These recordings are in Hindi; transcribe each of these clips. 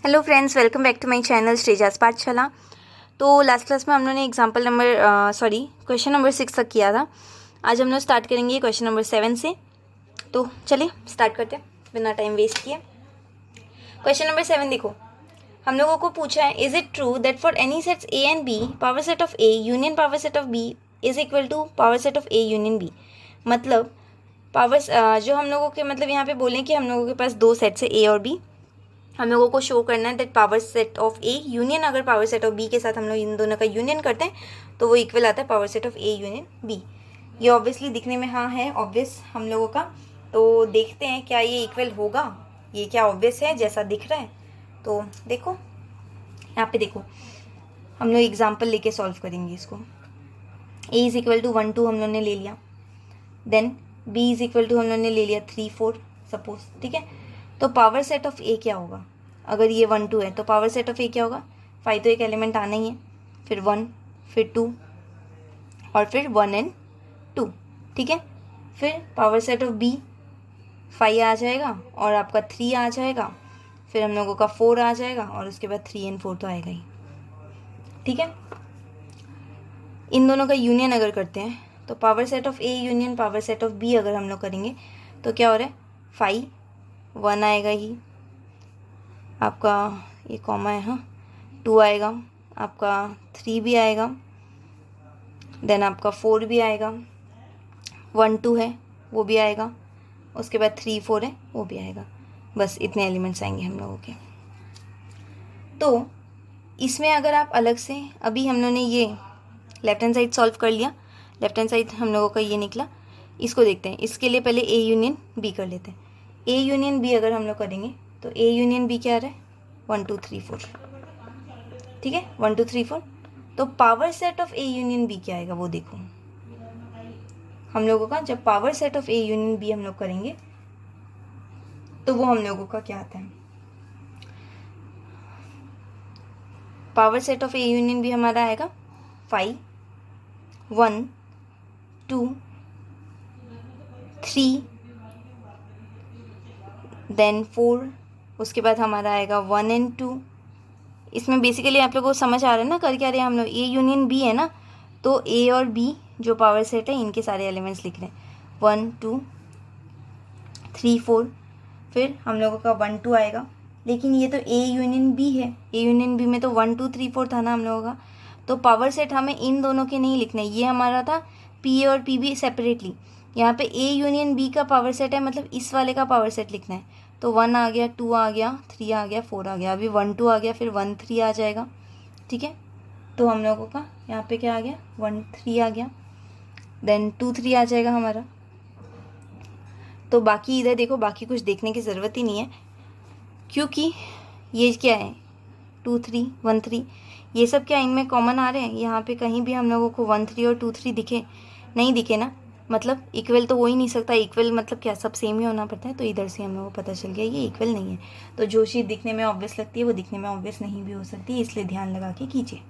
Hello friends, welcome back to my channel Shreeja's Pathshala. तो लास्ट क्लास में हम लोगों ने एग्जाम्पल क्वेश्चन नंबर 6 तक किया था। आज हम लोग स्टार्ट करेंगे क्वेश्चन नंबर 7 से। तो चलिए स्टार्ट करते हैं बिना टाइम वेस्ट किए। क्वेश्चन नंबर 7 देखो, हम लोगों को पूछा है, is it true that for any sets A and B power set of A union power set of B is equal to power set of A union B. मतलब जो हम लोगों के यहाँ पे बोलें कि हम लोगों के पास दो सेट्स है ए और बी, हम लोगों को शो करना है that power set of A union, अगर पावर सेट ऑफ बी के साथ हम लोग इन दोनों का यूनियन करते हैं तो वो इक्वल आता है power set of A union B. ये ऑब्वियसली दिखने में हाँ है ऑब्वियस हम लोगों का। तो देखते हैं क्या ये इक्वल होगा, ये क्या ऑब्वियस है जैसा दिख रहा है। तो देखो यहाँ पे देखो, हम लोग एग्जाम्पल लेके सॉल्व करेंगे इसको। ए इज इक्वल टू 1 2 हम लोग ने ले लिया, then B is equal to हम लोग ने ले लिया 3 4 सपोज, ठीक है। तो पावर सेट ऑफ ए क्या होगा, अगर ये 1 2 है तो पावर सेट ऑफ ए क्या होगा, 5 तो एक एलिमेंट आना ही है, फिर 1 फिर 2 और फिर 1 एंड 2, ठीक है। फिर पावर सेट ऑफ बी 5 आ जाएगा और आपका 3 आ जाएगा, फिर हम लोगों का 4 आ जाएगा और उसके बाद 3 एंड 4 तो आएगा ही, ठीक है। इन दोनों का यूनियन अगर करते हैं तो power set of A union power set of B अगर हम लोग करेंगे तो क्या हो रहा है, 5 1 आएगा ही, आपका ये कॉमा है हाँ, 2 आएगा, आपका 3 भी आएगा, देन आपका 4 भी आएगा, 1 2 है वो भी आएगा, उसके बाद 3 4 है वो भी आएगा। बस इतने एलिमेंट्स आएंगे हम लोगों के। तो इसमें अगर आप अलग से, अभी हम लोगों ने ये लेफ्ट हैंड साइड सॉल्व कर लिया, लेफ्ट हैंड साइड हम लोगों का ये निकला। इसको देखते हैं, इसके लिए पहले ए यूनियन बी कर लेते हैं। ए यूनियन बी अगर हम लोग करेंगे तो ए यूनियन बी क्या आ रहा है, 1 2 3 4, ठीक है, 1 2 3 4। तो power set of A union B क्या आएगा वो देखो, हम लोगों का जब power set of A union B हम लोग करेंगे तो वो हम लोगों का क्या आता है, power set of A union B हमारा आएगा 5 1 2 3 देन 4, उसके बाद हमारा आएगा 1 एंड 2। इसमें बेसिकली आप लोगों को समझ आ रहा है ना कर क्या रहे हैं हम लोग, ए यूनियन बी है ना, तो ए और बी जो पावर सेट है इनके सारे एलिमेंट्स लिख रहे हैं, 1 2 3 4, फिर हम लोगों का 1 2 आएगा। लेकिन ये तो ए यूनियन बी है, ए यूनियन बी में तो 1 2 3 4 था ना हम लोगों का, तो पावर सेट हमें इन दोनों के नहीं लिखना है, ये हमारा था पी ए और पी बी सेपरेटली। यहाँ पे ए यूनियन बी का पावर सेट है, मतलब इस वाले का पावर सेट लिखना है। तो 1 आ गया, 2 आ गया, 3 आ गया, 4 आ गया, अभी 1 2 आ गया, फिर 1 3 आ जाएगा, ठीक है। तो हम लोगों का यहाँ पे क्या आ गया, 1 3 आ गया, देन 2 3 आ जाएगा हमारा। तो बाकी इधर देखो, बाकी कुछ देखने की ज़रूरत ही नहीं है, क्योंकि ये क्या है 2 3 1 3, ये सब क्या इनमें कॉमन आ रहे हैं। यहाँ पे कहीं भी हम लोगों को 1 3 और 2 3 दिखे नहीं दिखे ना, मतलब इक्वल तो हो ही नहीं सकता। इक्वल मतलब क्या, सब सेम ही होना पड़ता है। तो इधर से हम लोगों को पता चल गया ये इक्वल नहीं है। तो जो चीज़ दिखने में ऑब्वियस लगती है वो दिखने में ऑब्वियस नहीं भी हो सकती, इसलिए ध्यान लगा के कीजिए।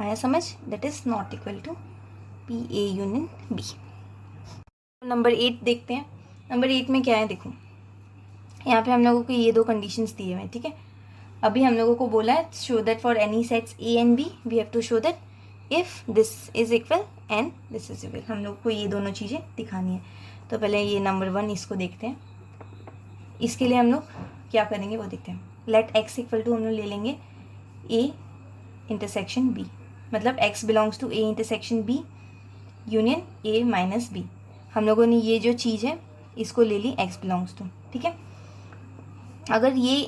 आया समझ, that is not equal to P A union B. Number 8 देखते हैं। नंबर 8 में क्या है देखो, यहाँ पे हम लोगों को ये दो कंडीशंस दिए हुए हैं, ठीक है। अभी हम लोगों को बोला है show that for any sets A and B we have to show that if this is equal and this is equal, हम लोग को ये दोनों चीज़ें दिखानी है। तो पहले ये नंबर 1 इसको देखते हैं। इसके लिए हम लोग क्या करेंगे वो देखते हैं। लेट एक्स इक्वल टू हम लोग ले लेंगे ए इंटरसेक्शन बी, मतलब x belongs to A intersection B union A minus B. हम लोगों ने ये जो चीज़ है इसको ले ली एक्स बिलोंग्स टू, ठीक है। अगर ये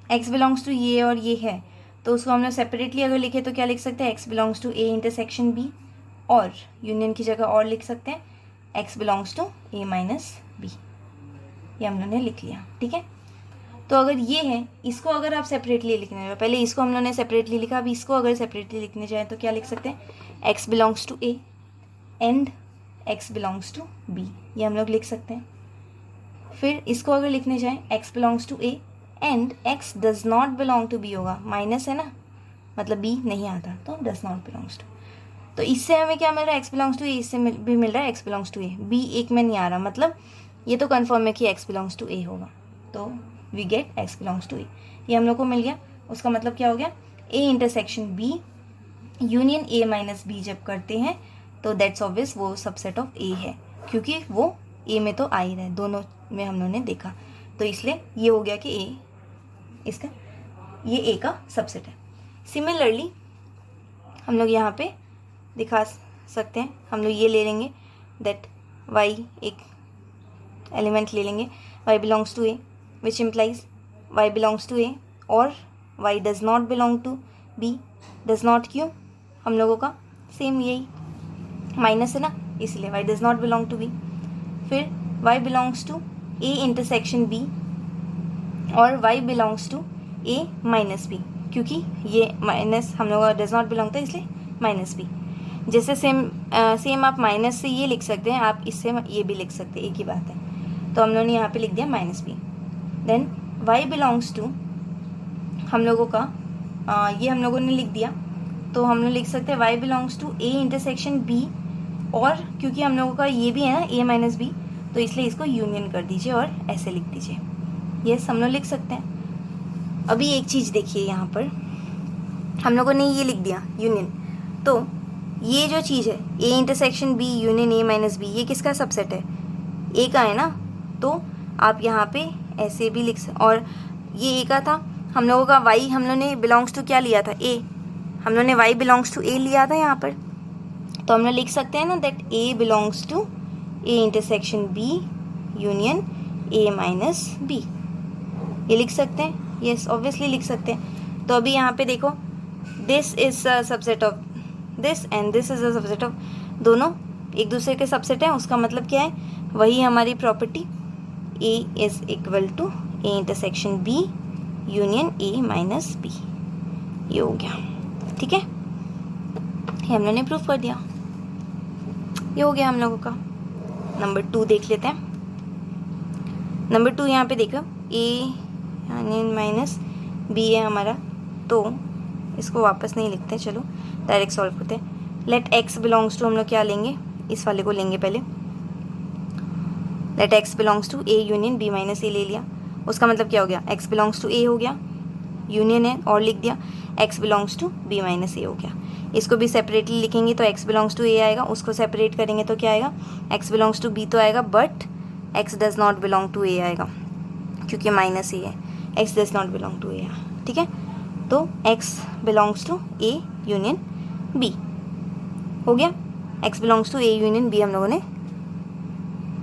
एक्स बिलोंग्स टू ये और ये है तो उसको हम लोग सेपरेटली अगर लिखे तो क्या लिख सकते हैं, x belongs to A intersection B, और यूनियन की जगह और लिख सकते हैं x belongs to A minus B. ये हम लोगों ने लिख लिया, ठीक है। तो अगर ये है, इसको अगर आप सेपरेटली लिखने जाए, पहले इसको हम लोगों ने सेपरेटली लिखा, अब इसको अगर सेपरेटली लिखने जाए तो क्या लिख सकते हैं, x belongs to A and x belongs to B, ये हम लोग लिख सकते हैं। फिर इसको अगर लिखने जाएं x belongs to A and x does not belong to B होगा, माइनस है ना, मतलब बी नहीं आता तो डज नॉट बिलोंग्स टू। तो इससे हमें क्या मिल रहा है, एक्स बिलोंग्स टू ए, इससे भी मिल रहा है x belongs to A, B एक में नहीं आ रहा, मतलब ये तो कन्फर्म है कि एक्स बिलोंग्स टू ए होगा। तो we get x belongs to A. ये हम लोग को मिल गया। उसका मतलब क्या हो गया, a intersection b union a minus b जब करते हैं तो दैट्स ऑब्वियस वो सबसेट ऑफ a है, क्योंकि वो a में तो आ ही रहा है, दोनों में हम लोगों ने देखा, तो इसलिए ये हो गया कि a इसका ये a का सबसेट है। सिमिलरली हम लोग यहाँ पे दिखा सकते हैं, हम लोग ये ले लेंगे दैट y एक एलिमेंट ले लेंगे y belongs to a which implies y belongs to a और y does not belong to b। Does not क्यों, हम लोगों का सेम यही माइनस है ना, इसलिए y does not belong to b। फिर y belongs to a intersection b और y belongs to a minus b, क्योंकि ये माइनस हम लोगों का डज नॉट बिलोंग था इसलिए माइनस b। जैसे सेम आप माइनस से ये लिख सकते हैं, आप इससे ये भी लिख सकते हैं, एक ही बात है। तो हम लोगों ने यहाँ पे लिख दिया minus b। Then y belongs to हम लोगों का ये हम लोगों ने लिख दिया, तो हम लोग लिख सकते हैं y belongs to a intersection b, और क्योंकि हम लोगों का ये भी है ना a माइनस b, तो इसलिए इसको यूनियन कर दीजिए और ऐसे लिख दीजिए। यस हम लोग लिख सकते हैं। अभी एक चीज़ देखिए, यहाँ पर हम लोगों ने ये लिख दिया यूनियन, तो ये जो चीज़ है a intersection b union a minus b, ये किसका सबसेट है, a का है ना, तो आप यहाँ पे ऐसे भी लिख सकते। और ये a का था, हम लोगों का y हम लोगों ने बिलोंग्स टू क्या लिया था, a, हम लोगों ने y बिलोंग्स टू a लिया था यहाँ पर, तो हम लोग लिख सकते हैं ना that a belongs to a intersection b union a minus b। ये लिख सकते हैं, यस ऑब्वियसली लिख सकते हैं। तो अभी यहाँ पे देखो, this is a subset of this and this is a subset of, दोनों एक दूसरे के सबसेट हैं। उसका मतलब क्या है, वही हमारी property a is equal to a intersection b union a minus b, ये हो गया। ठीक है, ये हम लोगों ने प्रूफ कर दिया, ये हो गया हम लोगों का। नंबर 2 देख लेते हैं। नंबर 2 यहाँ पे देखो a यूनियन माइनस b है हमारा, तो इसको वापस नहीं लिखते, चलो डायरेक्ट सॉल्व करते हैं। लेट x बिलोंग्स टू, हम लोग क्या लेंगे, इस वाले को लेंगे पहले। Let x belongs to a union b minus a ले लिया, उसका मतलब क्या हो गया, x बिलोंग्स टू a हो गया, यूनियन है और लिख दिया, x belongs to b minus a हो गया। इसको भी सेपरेटली लिखेंगे तो x बिलोंग्स टू a आएगा, उसको सेपरेट करेंगे तो क्या आएगा, x बिलोंग्स टू b तो आएगा, but x does not belong to a आएगा, क्योंकि माइनस a है, x does not belong to a। ठीक है, तो x belongs to a union b हो गया। x belongs to a union b हम लोगों ने,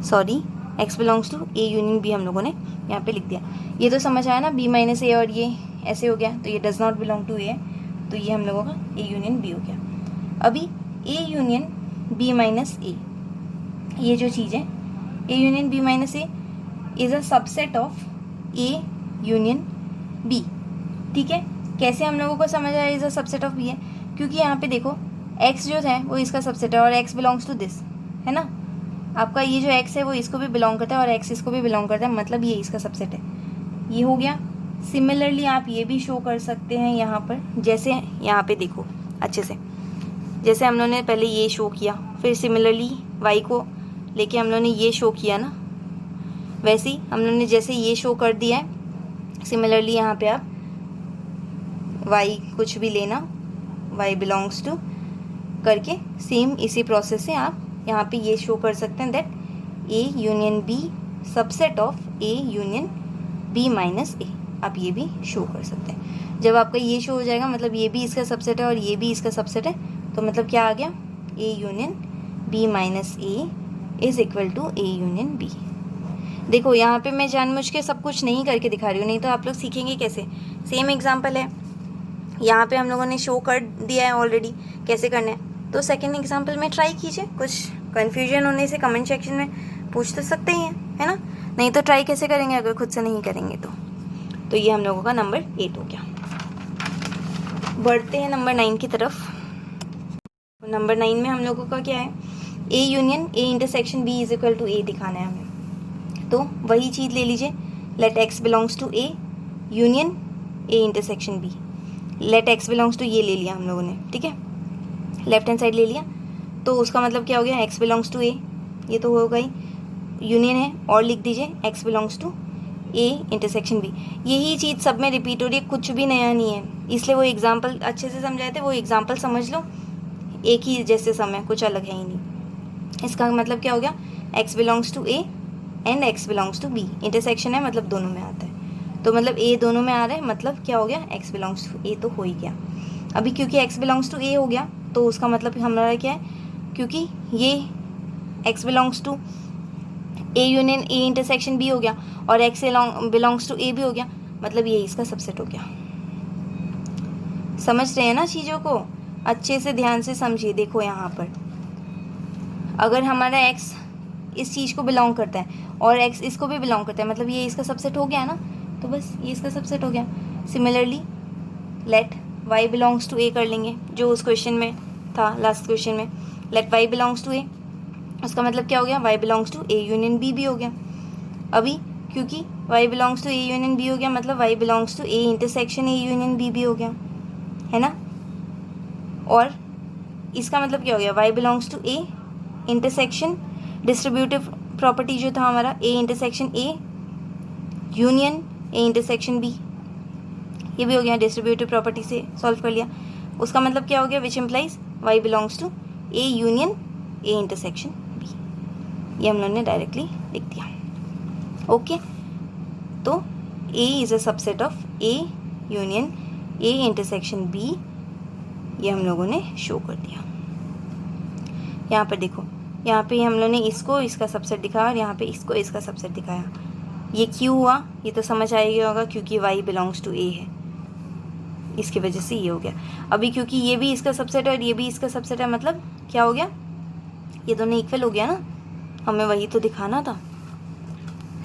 sorry x belongs to a union b हम लोगों ने यहाँ पे लिख दिया। ये तो समझ आया ना, b माइनस a और ये ऐसे हो गया, तो ये does not belong to a, तो ये हम लोगों का a यूनियन b हो गया। अभी a union b minus a, ये जो चीज़ है a union b minus a is a subset of a union b। ठीक है, कैसे हम लोगों को समझ आया is a subset of b है, क्योंकि यहाँ पे देखो x जो है वो इसका सबसेट है और x बिलोंग्स टू दिस, है ना, आपका ये जो x है वो इसको भी बिलोंग करता है और x इसको भी बिलोंग करता है, मतलब ये इसका सबसेट है, ये हो गया। सिमिलरली आप ये भी शो कर सकते हैं यहाँ पर, जैसे यहाँ पे देखो अच्छे से, जैसे हम लोगों ने पहले ये शो किया, फिर सिमिलरली y को लेके हम लोगों ने ये शो किया ना, वैसे ही हम लोगों ने जैसे ये शो कर दिया है, सिमिलरली यहाँ पे आप y कुछ भी लेना, y बिलोंग्स टू करके सेम इसी प्रोसेस से आप यहाँ पे ये शो कर सकते हैं that a union b subset of a union b minus a, आप ये भी शो कर सकते हैं। जब आपका ये शो हो जाएगा, मतलब ये भी इसका सबसेट है और ये भी इसका सबसेट है, तो मतलब क्या आ गया, a union b minus a is equal to a union b। देखो यहाँ पे मैं जानबूझ के सब कुछ नहीं करके दिखा रही हूँ, नहीं तो आप लोग सीखेंगे कैसे। सेम एग्जाम्पल है, यहाँ पे हम लोगों ने शो कर दिया है ऑलरेडी कैसे करना है, तो सेकेंड एग्जाम्पल में ट्राई कीजिए। कुछ कन्फ्यूजन होने से कमेंट सेक्शन में पूछ तो सकते ही हैं, है ना, नहीं तो ट्राई कैसे करेंगे अगर खुद से नहीं करेंगे तो ये हम लोगों का नंबर 8 हो गया। बढ़ते हैं नंबर 9 की तरफ। नंबर 9 में हम लोगों का क्या है, a union a intersection b is equal to a दिखाना है हमें, तो वही चीज़ ले लीजिए। Let x belongs to a union a intersection b। Let x belongs to ये ले लिया हम लोगों ने, ठीक है, लेफ्ट हैंड साइड ले लिया, तो उसका मतलब क्या हो गया, x बिलोंग्स टू a, ये तो होगा ही, यूनियन है और लिख दीजिए x belongs to A intersection B. यही चीज़ सब में रिपीट हो रही है, कुछ भी नया नहीं है, इसलिए वो एग्जाम्पल अच्छे से समझाए थे, वो एग्जाम्पल समझ लो, एक ही जैसे सम है, कुछ अलग है ही नहीं। इसका मतलब क्या हो गया, x belongs to A and x belongs to B, intersection है मतलब दोनों में आता है, तो मतलब a दोनों में आ रहा है, मतलब क्या हो गया, x बिलोंग्स टू ए तो हो ही गया। अभी क्योंकि x बिलोंग्स टू ए हो गया तो उसका मतलब हमारा क्या है, क्योंकि ये x belongs to A union A intersection B हो गया और x बिलोंग्स टू ए भी हो गया, मतलब ये इसका सबसेट हो गया। समझ रहे हैं ना चीज़ों को, अच्छे से ध्यान से समझिए। देखो यहाँ पर अगर हमारा x इस चीज़ को बिलोंग करता है और x इसको भी बिलोंग करता है, मतलब ये इसका सबसेट हो गया ना, तो बस ये इसका सबसेट हो गया। Similarly let y belongs to A कर लेंगे, जो उस क्वेश्चन में था, लास्ट क्वेश्चन में let y belongs to A, उसका मतलब क्या हो गया, y belongs to A union B भी हो गया। अभी क्योंकि y belongs to A union B हो गया, मतलब y belongs to A intersection A union B भी हो गया, है ना। और इसका मतलब क्या हो गया, y belongs to A intersection distributive property जो था हमारा, A intersection A union A intersection B, ये भी हो गया, डिस्ट्रीब्यूटिव प्रॉपर्टी से सॉल्व कर लिया। उसका मतलब क्या हो गया, which implies y belongs to A union A intersection B, ये हम लोगों ने डायरेक्टली लिख दिया। ओके, तो a is a subset of a union a intersection b, ये हम लोगों ने शो कर दिया। यहाँ पर देखो, यहाँ पे हम लोगों ने इसको इसका सबसेट दिखाया और यहाँ पे इसको इसका सबसेट दिखाया। ये क्यों हुआ, ये तो समझ आएगा होगा, क्योंकि y बिलोंग्स टू a है, इसकी वजह से ये हो गया। अभी क्योंकि ये भी इसका सबसेट है और ये भी इसका सबसेट है, मतलब क्या हो गया, ये दोनों इक्वल हो गया ना, हमें वही तो दिखाना था,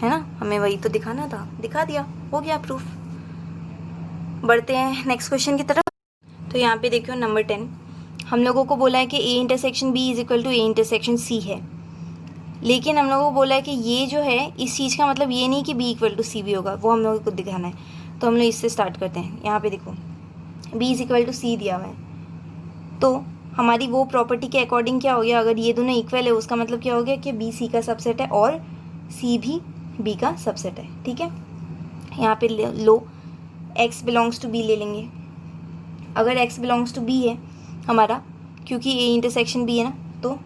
है ना, हमें वही तो दिखाना था, दिखा दिया, हो गया प्रूफ। बढ़ते हैं नेक्स्ट क्वेश्चन की तरफ। तो यहाँ पे देखियो नंबर 10, हम लोगों को बोला है कि A intersection B is equal to A intersection C है, लेकिन हम लोगों को बोला है कि ये जो है इस चीज़ का मतलब ये नहीं कि बी इक्वल टू सी भी होगा, वो हम लोगों को दिखाना है। तो हम लोग इससे स्टार्ट करते हैं। यहाँ पे देखो बी इज इक्वल टू सी दिया हुआ है, तो हमारी वो प्रॉपर्टी के अकॉर्डिंग क्या हो गया, अगर ये दोनों इक्वल है उसका मतलब क्या हो गया कि बी सी का सबसेट है और सी भी बी का सबसेट है, ठीक है। यहाँ पे लो x बिलोंग्स टू बी ले लेंगे। अगर x बिलोंग्स टू बी है हमारा, क्योंकि a इंटरसेक्शन बी है ना, तो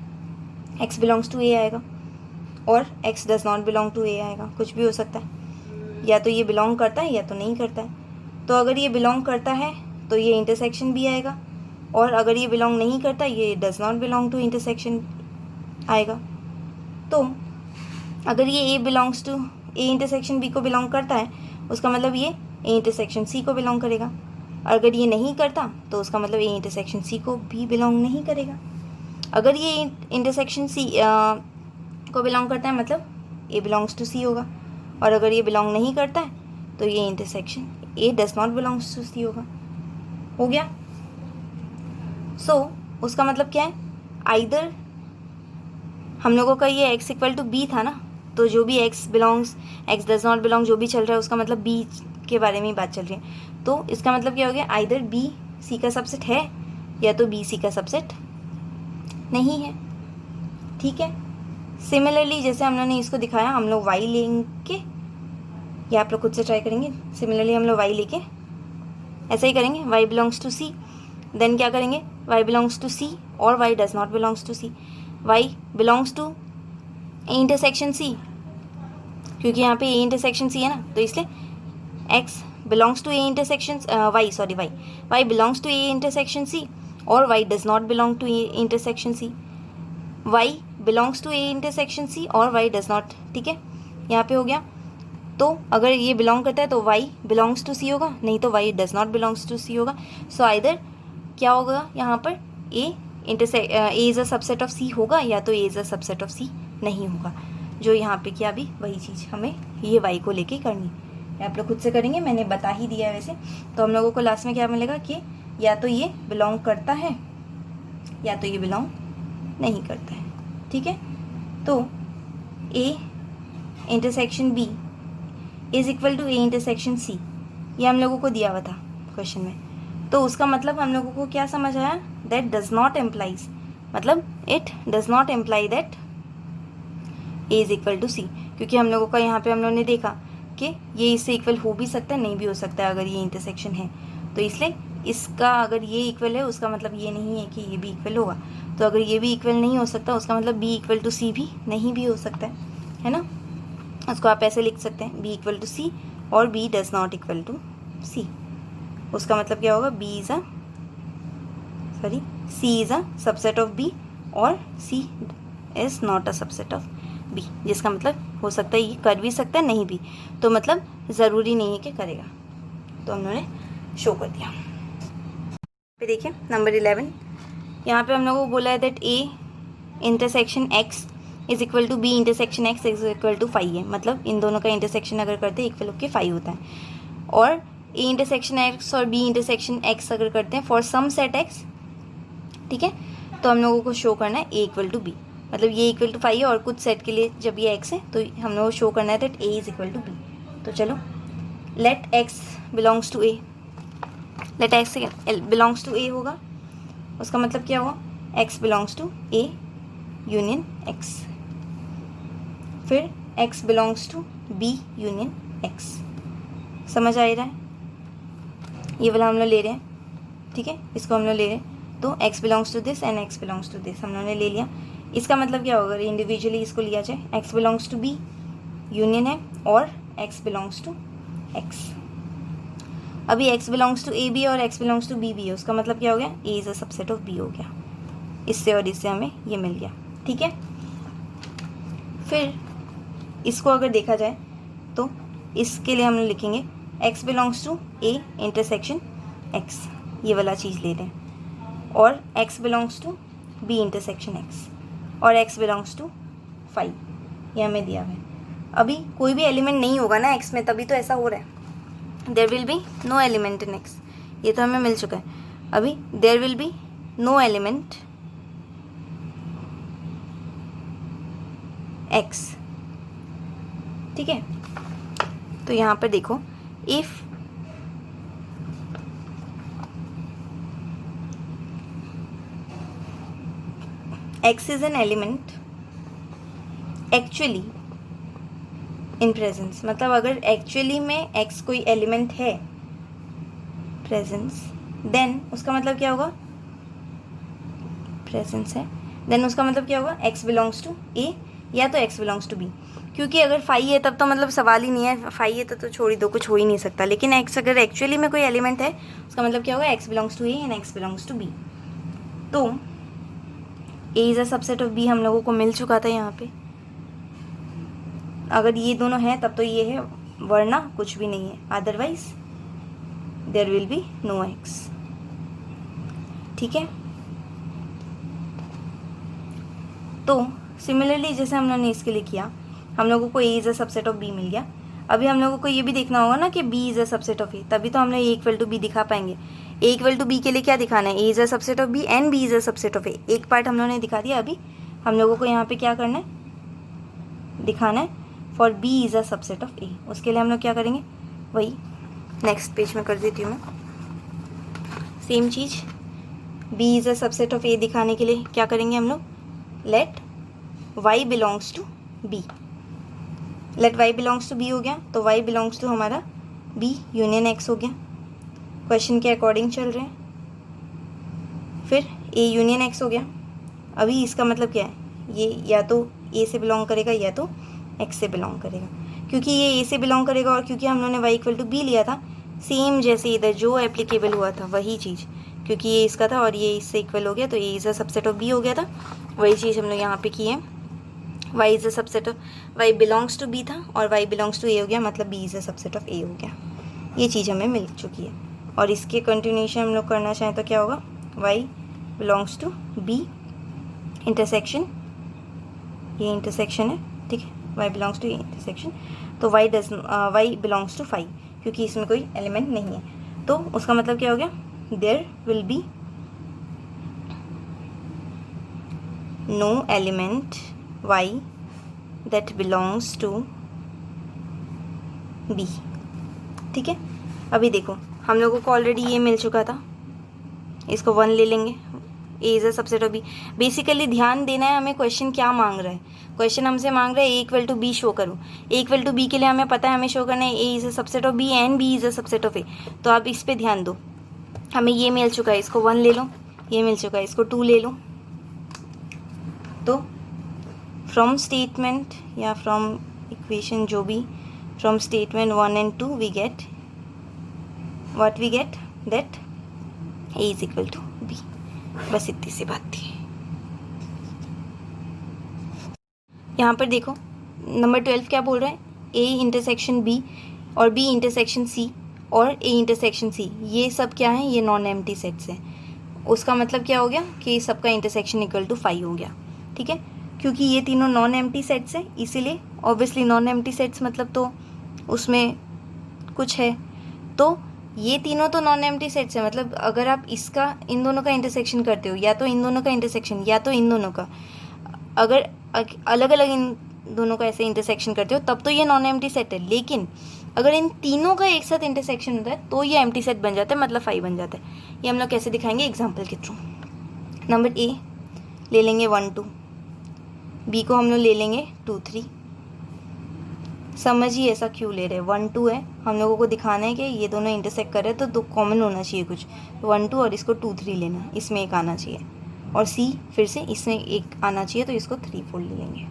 x बिलोंग्स टू a आएगा और x does not belong to a आएगा, कुछ भी हो सकता है, या तो ये बिलोंग करता है या तो नहीं करता है। तो अगर ये बिलोंग करता है तो ये इंटरसेक्शन भी आएगा, और अगर ये बिलोंग नहीं करता, ये does not belong to intersection आएगा। तो अगर ये a belongs to a intersection b को बिलोंग करता है, उसका मतलब ये a इंटरसेक्शन c को बिलोंग करेगा, और अगर ये नहीं करता तो उसका मतलब a इंटरसेक्शन c को भी बिलोंग नहीं करेगा। अगर ये इंटरसेक्शन c को बिलोंग करता है, मतलब a बिलोंग्स टू c होगा, और अगर ये बिलोंग नहीं करता है तो ये intersection a does not belongs to c होगा। हो गया। उसका मतलब क्या है, आइदर हम लोगों का ये x इक्वल टू बी था ना, तो जो भी x belongs x does not belong जो भी चल रहा है उसका मतलब b के बारे में ही बात चल रही है। तो इसका मतलब क्या हो गया, आइदर b c का सबसेट है या तो b c का सबसेट नहीं है, ठीक है। सिमिलरली जैसे हम लोगों ने इसको दिखाया, हम लोग y लेंगे, या आप लोग खुद से ट्राई करेंगे। सिमिलरली हम लोग y लेके ऐसा ही करेंगे, y belongs to c, then क्या करेंगे, y बिलोंग्स टू c और y does not belongs to c, y belongs to A intersection c, क्योंकि यहाँ पे ए इंटरसेक्शन c है ना, तो इसलिए x belongs to A intersection y belongs to A intersection c और y does not belong to A intersection c, y belongs to A intersection c और y डज नॉट, ठीक है, यहाँ पे हो गया। तो अगर ये बिलोंग करता है तो y बिलोंग्स टू c होगा, नहीं तो y does not belongs to c होगा। सो आइदर क्या होगा यहाँ पर, a is a subset of c होगा, या तो a is a subset of c नहीं होगा। जो यहाँ पे क्या भी वही चीज़ हमें ये y को लेके करनी है, आप लोग खुद से करेंगे, मैंने बता ही दिया है वैसे। तो हम लोगों को लास्ट में क्या मिलेगा कि या तो ये बिलोंग करता है या तो ये बिलोंग नहीं करता है, ठीक है। तो a intersection b is equal to A intersection c, ये हम लोगों को दिया हुआ था क्वेश्चन में। तो उसका मतलब हम लोगों को क्या समझ आया, दैट डज नॉट एम्प्लाइज, मतलब it does not imply that A is equal to C, क्योंकि हम लोगों का यहाँ पे हम लोगों ने देखा कि ये इससे इक्वल हो भी सकता है, नहीं भी हो सकता है अगर ये इंटरसेक्शन है। तो इसलिए इसका अगर ये इक्वल है उसका मतलब ये नहीं है कि ये भी इक्वल होगा। तो अगर ये भी इक्वल नहीं हो सकता उसका मतलब बी इक्वल टू सी भी नहीं भी हो सकता है ना। उसको आप ऐसे लिख सकते हैं, बी इक्वल टू सी और B does not equal to C. उसका मतलब क्या होगा, C is a subset of B और C is not a subset of B, जिसका मतलब हो सकता है ये कर भी सकता है, नहीं भी, तो मतलब ज़रूरी नहीं है कि करेगा। तो हम लोगों ने शो कर दिया। पे देखिए नंबर 11, यहाँ पे हम लोगों को बोला है that A intersection X is equal to B intersection X is equal to 5 है। मतलब इन दोनों का इंटरसेक्शन अगर करते हैं इक्वल होकर 5 होता है। और ए इंटरसेक्शन एक्स और बी इंटरसेक्शन एक्स अगर करते हैं फॉर सम सेट एक्स, ठीक है, तो हम लोगों को शो करना है ए इक्वल टू बी। मतलब ये इक्वल टू 5 है और कुछ सेट के लिए जब ये एक्स है तो हम लोगों को शो करना है that A is equal to B. तो चलो, let X belongs to A, let X belongs to A होगा, उसका मतलब क्या हुआ, X belongs to A union X. फिर X belongs to B union X. समझ आ रहा है, ये वाला हम लोग ले रहे हैं, ठीक है, इसको हम लोग ले रहे हैं। तो x belongs to this and x belongs to this हम लोगों ने ले लिया। इसका मतलब क्या होगा, इंडिविजुअली इसको लिया जाए, x belongs to b union है और x बिलोंग्स टू x। अभी x बिलोंग्स टू a भी और x बिलोंग्स टू b भी है, उसका मतलब क्या हो गया, a is a subset of b हो गया। इससे और इससे हमें ये मिल गया, ठीक है। फिर इसको अगर देखा जाए तो इसके लिए हम लोग लिखेंगे x belongs to a intersection x, ये वाला चीज़ ले रहे हैं, और x belongs to b intersection x और x बिलोंग्स टू 5, ये हमें दिया हुआ है। अभी कोई भी एलिमेंट नहीं होगा ना x में, तभी तो ऐसा हो रहा है। There will be no element in x, ये तो हमें मिल चुका है। अभी there will be no element x, ठीक है। तो यहाँ पर देखो, if x is an element actually in presence, मतलब अगर एक्चुअली में x कोई एलिमेंट है प्रेजेंस, देन उसका मतलब क्या होगा, प्रेजेंस है, देन उसका मतलब क्या होगा, x बिलोंग्स टू a या तो x बिलोंग्स टू b। क्योंकि अगर 5 है तब तो मतलब सवाल ही नहीं है, 5 है तो छोड़ ही दो, कुछ हो ही नहीं सकता। लेकिन x अगर एक्चुअली में कोई एलिमेंट है उसका मतलब क्या होगा, x belongs to a and x belongs to b। तो a is a subset of b हम लोगों को मिल चुका था यहाँ पे। अगर ये दोनों हैं तब तो ये है, वरना कुछ भी नहीं है, otherwise there will be no x, ठीक है। तो सिमिलरली जैसे हम लोगों ने इसके लिए किया, हम लोगों को a is a subset of b मिल गया। अभी हम लोगों को ये भी देखना होगा ना कि b is a subset of a, तभी तो हम लोग a इक्वल टू b दिखा पाएंगे। a इक्वल टू b के लिए क्या दिखाना है, a is a subset of b and b is a subset of a। एक पार्ट हम लोगों ने दिखा दिया। अभी हम लोगों को यहाँ पे क्या करना है, दिखाना है for b is a subset of a। उसके लिए हम लोग क्या करेंगे, वही नेक्स्ट पेज में कर देती हूँ मैं, सेम चीज़। b is a subset of a दिखाने के लिए क्या करेंगे हम लोग, let y belongs to b। Let y belongs to b हो गया, तो y बिलोंग्स टू हमारा b यूनियन x हो गया, क्वेश्चन के अकॉर्डिंग चल रहे हैं। फिर a यूनियन x हो गया। अभी इसका मतलब क्या है, ये या तो a से बिलोंग करेगा या तो x से बिलोंग करेगा। क्योंकि ये a से बिलोंग करेगा और क्योंकि हम लोगों ने y इक्वल टू b लिया था, सेम जैसे इधर जो एप्लीकेबल हुआ था वही चीज़, क्योंकि ये इसका था और ये इससे इक्वल हो गया तो a is a subset of b हो गया था, वही चीज़ हम लोग यहाँ पे की है। y is a subset of, y belongs to b था और y बिलोंग्स टू a हो गया, मतलब b is a subset of a हो गया। ये चीज़ हमें मिल चुकी है। और इसके कंटिन्यूशन हम लोग करना चाहें तो क्या होगा, y belongs to b intersection, ये इंटरसेक्शन है, ठीक है, y बिलोंग्स टू इंटरसेक्शन, तो y बिलोंग्स टू 5, क्योंकि इसमें कोई एलिमेंट नहीं है। तो उसका मतलब क्या हो गया, there will be no element y that belongs to b, ठीक है। अभी देखो हम लोगों को ऑलरेडी ये मिल चुका था, इसको 1 ले लेंगे, A is a subset of B. Basically ध्यान देना है हमें, क्वेश्चन क्या मांग रहा है। क्वेश्चन हमसे मांग रहा है ए इक्वल टू बी शो करो। ए इक्वल टू बी के लिए हमें पता है हमें शो करना है A is a subset of B and B is a subset of A. तो आप इस पर ध्यान दो। हमें ये मिल चुका है, इसको 1 ले लो, ये मिल चुका है, इसको 2 ले लो। तो फ्रॉम स्टेटमेंट या फ्रॉम इक्वेशन जो भी, from statement 1 and 2 we get what we get that a is equal to b। बस इतनी सी बात थी। यहाँ पर देखो नंबर 12 क्या बोल रहा है, a इंटरसेक्शन b और b इंटरसेक्शन c और a इंटरसेक्शन c, ये सब क्या है, ये नॉन एम्प्टी सेट्स हैं। उसका मतलब क्या हो गया कि सबका इंटरसेक्शन इक्वल टू 5 हो गया। ठीक है, क्योंकि ये तीनों नॉन एम्प्टी सेट्स हैं इसीलिए ऑब्वियसली नॉन एम्प्टी सेट्स मतलब तो उसमें कुछ है, तो ये तीनों तो नॉन एम्प्टी सेट्स है। मतलब अगर आप इसका इन दोनों का इंटरसेक्शन करते हो, या तो इन दोनों का इंटरसेक्शन या तो इन दोनों का, अगर अलग अलग इन दोनों का ऐसे इंटरसेक्शन करते हो तब तो ये नॉन एम्प्टी सेट है। लेकिन अगर इन तीनों का एक साथ इंटरसेक्शन होता है तो ये एम्प्टी सेट बन जाता है, मतलब 5 बन जाता है। ये हम लोग कैसे दिखाएंगे, एग्जाम्पल के थ्रू। नंबर ए ले लेंगे 1 2, बी को हम लोग ले लेंगे 2 3। समझिए ऐसा क्यों ले रहे हैं, 1 2 है, हम लोगों को दिखाना है कि ये दोनों इंटरसेक्ट कर रहे हैं तो दो कॉमन होना चाहिए कुछ। 1 2 और इसको 2 3 लेना, इसमें एक आना चाहिए, और सी फिर से इसमें एक आना चाहिए तो इसको 3 4 ले लेंगे।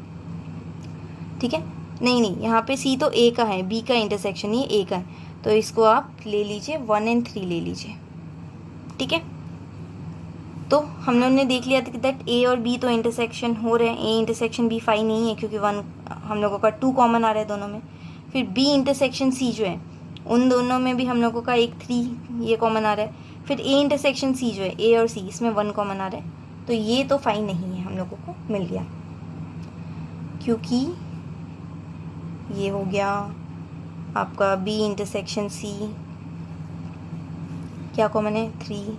ठीक है, नहीं यहाँ पे सी तो ए का है, बी का इंटरसेक्शन ये ए का है, तो इसको आप ले लीजिए 1 and 3 ले लीजिए। ठीक है, तो हम लोगों ने देख लिया था कि दैट ए और बी तो इंटरसेक्शन हो रहे हैं, ए इंटरसेक्शन बी 5 नहीं है क्योंकि 1 हम लोगों का 2 कॉमन आ रहा है दोनों में। फिर बी इंटरसेक्शन सी जो है उन दोनों में भी हम लोगों का एक 3 ये कॉमन आ रहा है। फिर ए इंटरसेक्शन सी जो है ए और सी इसमें 1 कॉमन आ रहा है, तो ये तो 5 नहीं है, हम लोगों को मिल गया क्योंकि ये हो गया आपका बी इंटरसेक्शन सी, क्या कॉमन है 3,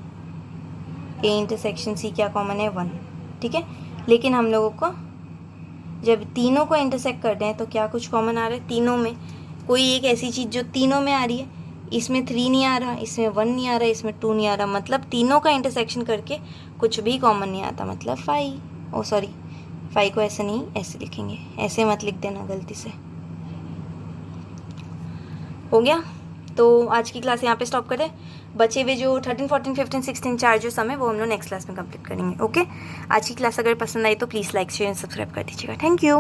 ए इंटरसेक्शन सी क्या कॉमन है 1। ठीक है, लेकिन हम लोगों को जब तीनों को इंटरसेक्ट करते हैं तो क्या कुछ कॉमन आ रहा है, तीनों में कोई एक ऐसी चीज़ जो तीनों में आ रही है, इसमें 3 नहीं आ रहा, इसमें 1 नहीं आ रहा, इसमें 2 नहीं आ रहा, मतलब तीनों का इंटरसेक्शन करके कुछ भी कॉमन नहीं आता, मतलब 5। ओ सॉरी 5 को ऐसे नहीं ऐसे लिखेंगे, ऐसे मत लिख देना गलती से। हो गया, तो आज की क्लास यहाँ पे स्टॉप करें। बचे हुए जो 13 14 15 16 4 जो सम है वो हम लोग नेक्स्ट क्लास में कंप्लीट करेंगे। ओके, आज की क्लास अगर पसंद आई तो please like share and subscribe कर दीजिएगा। Thank you.